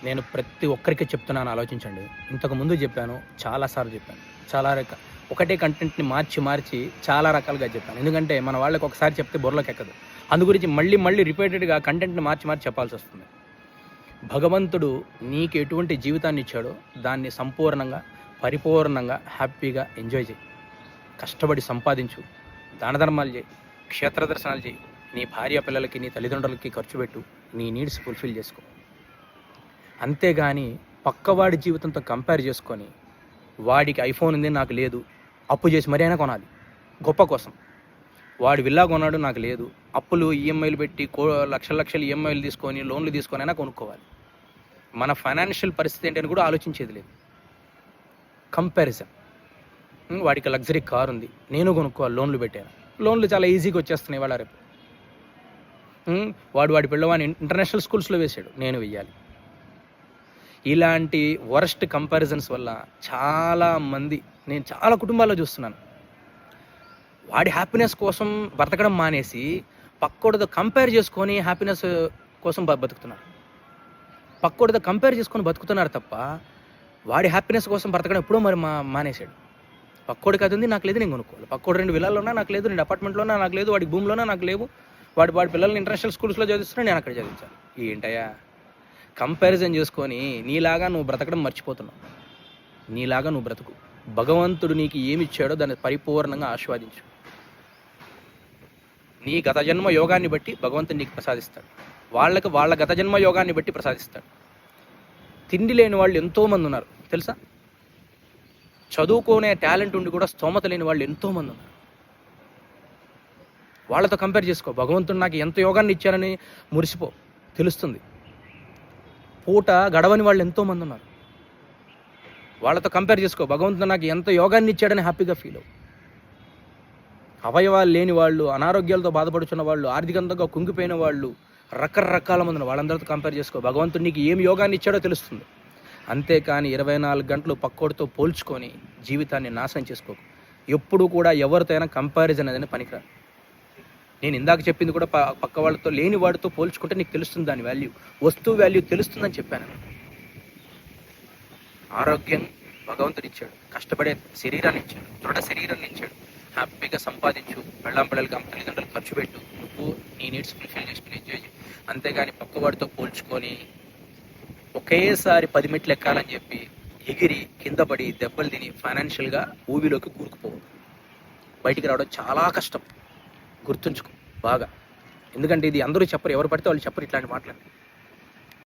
నేను ప్రతి ఒక్కరికి చెప్తున్నాను, ఆలోచించండి. ఇంతకుముందు చెప్పాను, చాలా సార్లు చెప్పాను. చాలా ఒకటే కంటెంట్‌ని మార్చి చాలా రకాలుగా చెప్పాను. ఎందుకంటే మన వాళ్ళకి ఒకసారి చెప్తే బుర్రలోకెక్కదు. అందు గురించి మళ్ళీ రిపీటెడ్‌గా కంటెంట్‌ని మార్చి చెప్పాల్సొస్తుంది. భగవంతుడు నీకు ఎటువంటి జీవితాన్ని ఇచ్చాడో దాన్ని సంపూర్ణంగా, పరిపూర్ణంగా, హ్యాపీగా ఎంజాయ్ చెయ్యి. కష్టపడి సంపాదించు, దాన ధర్మాలు చేయి, క్షేత్ర దర్శనాలు చేయి, నీ భార్య పిల్లలకి, నీ తల్లిదండ్రులకి ఖర్చు పెట్టు, నీ నీడ్స్ ఫుల్ఫిల్ చేసుకో. అంతేగాని పక్కవాడి జీవితంతో కంపేర్ చేసుకొని, వాడికి ఐఫోన్ ఉంది నాకు లేదు, అప్పు చేసి మరీ అయినా కొనాలి గొప్ప కోసం. వాడు విల్లా కొన్నాడు నాకు లేదు, అప్పులు ఈఎంఐలు పెట్టి లక్షలు ఈఎంఐలు తీసుకొని, లోన్లు తీసుకొని అయినా కొనుక్కోవాలి. మన ఫైనాన్షియల్ పరిస్థితి ఏంటని కూడా ఆలోచించేది లేదు. కంపారిజన్. వాడికి లగ్జరీ కార్ ఉంది, నేను కొనుక్కోవాలి, లోన్లు పెట్టాను. లోన్లు చాలా ఈజీగా వచ్చేస్తున్నాయి వాళ్ళ రేపు. వాడి పిల్లవాడిని ఇంటర్నేషనల్ స్కూల్స్లో వేశాడు, నేను వెయ్యాలి. ఇలాంటి వరస్ట్ కంపారిజన్స్ వల్ల చాలామంది, నేను చాలా కుటుంబాల్లో చూస్తున్నాను, వాడి హ్యాపీనెస్ కోసం బ్రతకడం మానేసి పక్కోడితో కంపేర్ చేసుకొని హ్యాపీనెస్ కోసం బతుకుతున్నారు. పక్కోడితో కంపేర్ చేసుకొని బతుకుతున్నారు తప్ప వాడి హ్యాపీనెస్ కోసం బ్రతకడం ఎప్పుడో మరి మానేశాడు. పక్కోడికి అది ఉంది నాకు లేదు, నేను కొనుక్కోవాలి. పక్కోడు 2 విల్లాల్లోనా నాకు లేదు, 2 అపార్ట్మెంట్లోనా నాకు లేదు, వాడి భూమిలోనా నాకు లేవు, వాడి పిల్లల్ని ఇంటర్నేషనల్ స్కూల్స్లో చదివిస్తున్నా, నేను అక్కడ చదివించాలి. ఏంటయ్యా కంపారిజన్ చేసుకొని నీలాగా నువ్వు బ్రతకడం మర్చిపోతున్నావు. నీలాగా నువ్వు బ్రతుకు. భగవంతుడు నీకు ఏమి ఇచ్చాడో దాన్ని పరిపూర్ణంగా ఆస్వాదించు. నీ గత జన్మ యోగాన్ని బట్టి భగవంతుడు నీకు ప్రసాదిస్తాడు, వాళ్ళ గత జన్మ యోగాన్ని బట్టి ప్రసాదిస్తాడు. తిండి లేని వాళ్ళు ఎంతోమంది ఉన్నారు తెలుసా? చదువుకునే టాలెంట్ ఉండి కూడా స్తోమత లేని వాళ్ళు ఎంతోమంది ఉన్నారు. వాళ్ళతో కంపేర్ చేసుకో. భగవంతుడు నాకు ఎంత యోగాన్ని ఇచ్చారని మురిసిపో, తెలుస్తుంది. పూట గడవని వాళ్ళు ఎంతోమంది ఉన్నారు. వాళ్ళతో కంపేర్ చేసుకో. భగవంతుడు నాకు ఎంత యోగాన్ని ఇచ్చాడని హ్యాపీగా ఫీల్ అవ్వు. అవయవాలు లేని వాళ్ళు, అనారోగ్యాలతో బాధపడుతున్న వాళ్ళు, ఆర్థికంగా కుంగిపోయిన వాళ్ళు, రకరకాల మంది వాళ్ళందరితో కంపేర్ చేసుకో. భగవంతుడు నీకు ఏం యోగాన్ని ఇచ్చాడో తెలుస్తుంది. అంతేకాని 24 గంటలు పక్కోడితో పోల్చుకొని జీవితాన్ని నాశనం చేసుకోకు. ఎప్పుడు కూడా ఎవరితో అయినా కంపారిజన్ అనేది పనికిరాదు. నేను ఇందాక చెప్పింది కూడా పక్క వాళ్ళతో, లేని వాడితో పోల్చుకుంటే నీకు తెలుస్తుంది దాని వాల్యూ, వస్తువు వాల్యూ తెలుస్తుందని చెప్పాను. ఆరోగ్యం భగవంతుడు ఇచ్చాడు, కష్టపడే శరీరాన్ని ఇచ్చాడు, దృఢ శరీరాన్ని ఇచ్చాడు. హ్యాపీగా సంపాదించు, పిల్లలకి తల్లిదండ్రులు ఖర్చు పెట్టు, నువ్వు నీ నీడ్స్ ఫుల్ఫిల్ చేసుకుని ఎంజాయ్ చేయి. అంతేగాని పక్కవాడితో పోల్చుకొని ఒకేసారి 10 మెట్లు ఎక్కాలని చెప్పి ఎగిరి కింద పడి దెబ్బలు తిని ఫైనాన్షియల్గా ఊబిలోకి కూరుకుపోవు. బయటికి రావడం చాలా కష్టం, గుర్తుంచుకో బాగా. ఎందుకంటే ఇది అందరూ చెప్పరు, ఎవరు పడితే వాళ్ళు చెప్పరు ఇట్లాంటి మాటలు.